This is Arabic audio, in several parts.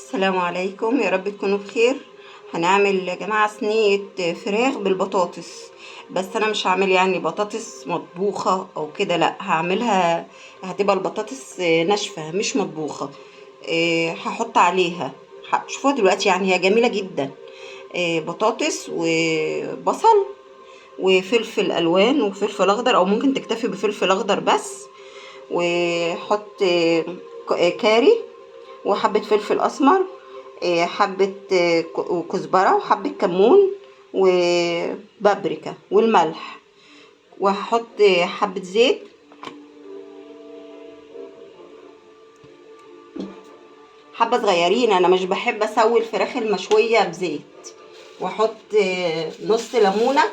السلام عليكم، يا رب تكونوا بخير. هنعمل يا جماعة صينية فراخ بالبطاطس، بس انا مش هعمل يعني بطاطس مطبوخة او كده، لا هعملها هتبقى البطاطس ناشفة مش مطبوخة. هحط عليها، شوفوها دلوقتي، يعني هي جميلة جدا. بطاطس وبصل وفلفل الوان وفلفل اخضر، او ممكن تكتفي بفلفل اخضر بس. وحط كاري وحبة فلفل اسمر، حبة كزبرة وحبة كمون وبابريكا والملح. وهحط حبة زيت، حبة صغيرين، انا مش بحب اسوي الفراخ المشوية بزيت. واحط نص ليمونة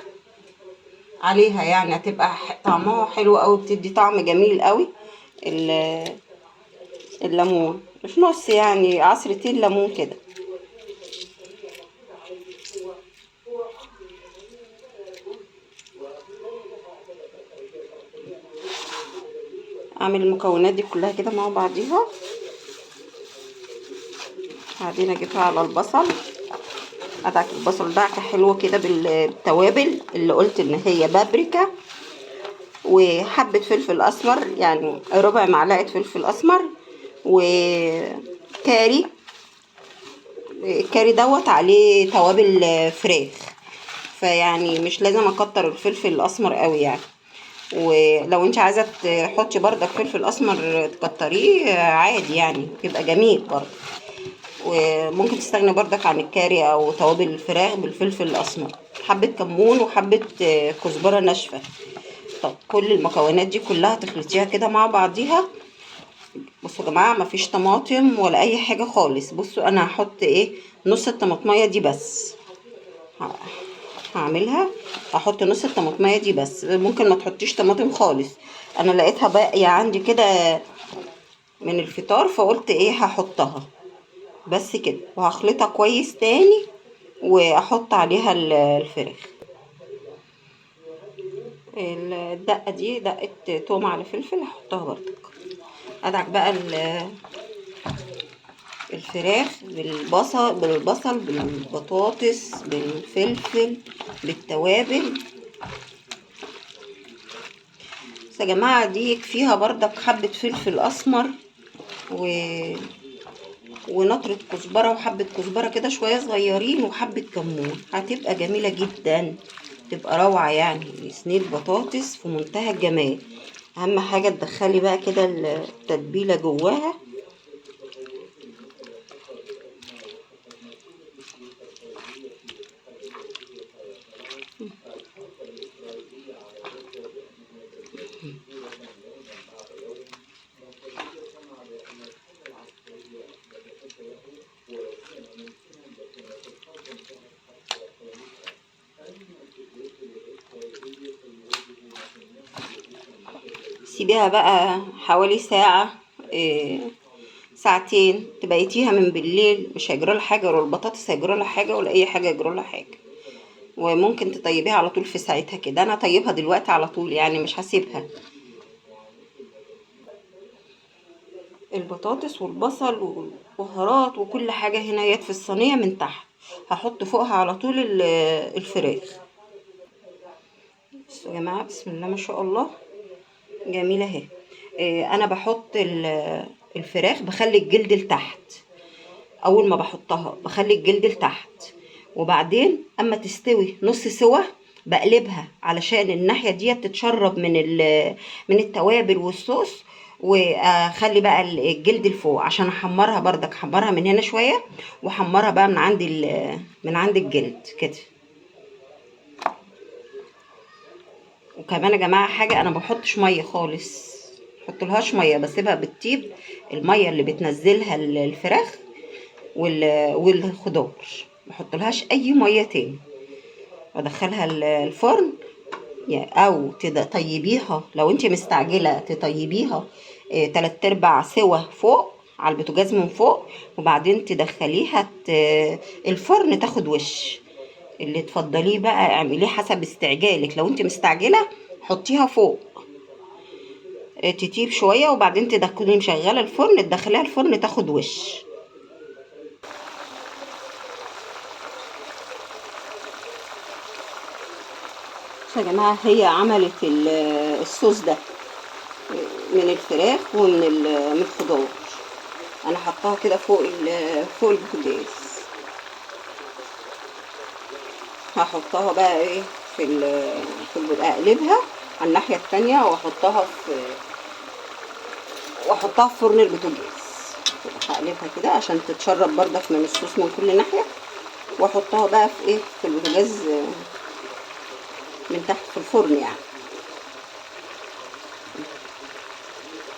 عليها، يعني هتبقى طعمها حلو قوي، بتدي طعم جميل قوي. الليمون مش نص، يعني عصرتين ليمون كده. اعمل المكونات دي كلها كده مع بعضيها، بعدين اجيبها على البصل، ادعك البصل دعكه حلوه كده بالتوابل اللي قلت ان هي بابريكا وحبه فلفل اسمر، يعني ربع معلقه فلفل اسمر، وكاري. الكاري دوت عليه توابل فراخ، فيعني مش لازم اكتر الفلفل الاسمر قوي يعني. ولو انت عايزه تحطي بردك فلفل اسمر تكتريه عادي، يعني بيبقى جميل برضه. وممكن تستغني بردك عن الكاري او توابل الفراخ بالفلفل الاسمر، حبه كمون وحبه كزبره ناشفه. طب كل المكونات دي كلها تخلطيها كده مع بعضيها. بصوا يا جماعه، مفيش طماطم ولا اي حاجه خالص. بصوا انا هحط ايه، نص الطماطميه دي بس. هعملها، هحط نص الطماطميه دي بس، ممكن ما تحطيش طماطم خالص. انا لقيتها باقيه عندي كده من الفطار، فقلت ايه هحطها بس كده. وهخلطها كويس تاني واحط عليها الفراخ. الدقه دي دقه توم على فلفل، هحطها برضك. ادعك بقى الفراخ بالبصل بالبطاطس بالفلفل بالتوابل. بس يا جماعه دي يكفيها برضك حبه فلفل اسمر ونطرة كزبرة وحبة كزبرة كده شوية صغيرين وحبة كمون، هتبقى جميلة جدا، تبقى روعة. يعني صينية بطاطس في منتهى الجمال. اهم حاجة تدخلي بقى كده التتبيلة جواها. سيبيها بقى حوالي ساعة، ساعتين، تبيتيها من بالليل، مش هيجرالها حاجة، ولا البطاطس هيجرالها حاجة، ولا اي حاجة هيجرالها حاجة. وممكن تطيبيها على طول في ساعتها كده. انا طيبها دلوقتي على طول، يعني مش هسيبها. البطاطس والبصل والبهارات وكل حاجة هنا يد في الصينية من تحت. هحط فوقها على طول الفراخ. بصوا يا جماعة، بسم الله ما شاء الله، جميلة اهي. انا بحط الفراخ، بخلي الجلد لتحت. اول ما بحطها بخلي الجلد لتحت، وبعدين اما تستوي نص سوا بقلبها علشان الناحيه دي تتشرب من التوابل والصوص. واخلي بقى الجلد لفوق عشان احمرها بردك، احمرها من هنا شويه واحمرها بقى من عند الجلد كده. وكمان يا جماعه حاجه، انا ما بحطش ميه خالص، بحطلهاش ميه، بسيبها بتطيب. الميه اللي بتنزلها الفراخ والخضار، محطلهاش اي ميه تاني. وادخلها الفرن، او تطيبيها لو انت مستعجله، تطيبيها 3/4 سوا فوق على البوتاجاز من فوق، وبعدين تدخليها الفرن تاخد وش. اللي تفضليه بقى اعمليه حسب استعجالك. لو انت مستعجله حطيها فوق تطيب شويه، وبعدين تدخلي مشغله الفرن، تدخليها الفرن تاخد وش. بصوا يا جماعه، هي عملت الصوص ده من الفراخ ومن من الخضار. انا حطاها كده فوق البوتاجاز. هحطها بقى ايه اقلبها على الناحيه التانية، واحطها في فرن البوتاجاز. هقلبها كده عشان تتشرب بردك من الصوص من كل ناحيه، واحطها بقى في البوتاجاز من تحت في الفرن يعني.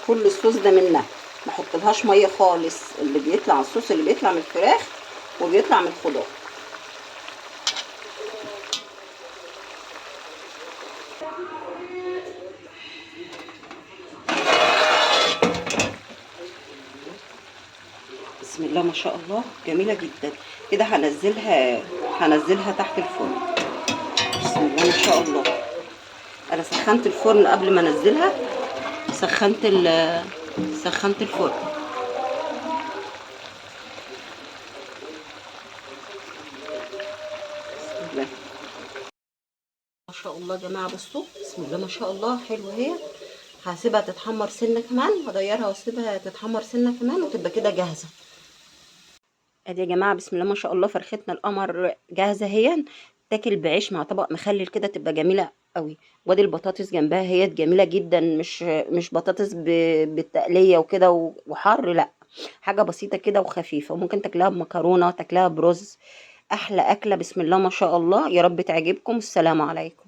كل الصوص ده منها، ما احطلهاش ميه خالص. اللي بيطلع الصوص اللي بيطلع من الفراخ وبيطلع من الخضار. بسم الله ما شاء الله، جميله جدا كده. هنزلها تحت الفرن. بسم الله ما شاء الله. انا سخنت الفرن قبل ما انزلها، سخنت الفرن. بسم الله ما شاء الله يا جماعه، بصوا بسم الله ما شاء الله، حلوه هي. هسيبها تتحمر سنه كمان، هغيرها واسيبها تتحمر سنه كمان وتبقى كده جاهزه. ادي يا جماعه بسم الله ما شاء الله، فرختنا القمر جاهزه اهي. تاكل بعيش مع طبق مخلل كده تبقى جميله قوي. وادي البطاطس جنبها هي جميله جدا، مش بطاطس بالتقليه وكده وحر، لا، حاجه بسيطه كده وخفيفه، وممكن تاكلها بمكرونه، تاكلها برز. احلى اكله بسم الله ما شاء الله. يا رب تعجبكم. السلام عليكم.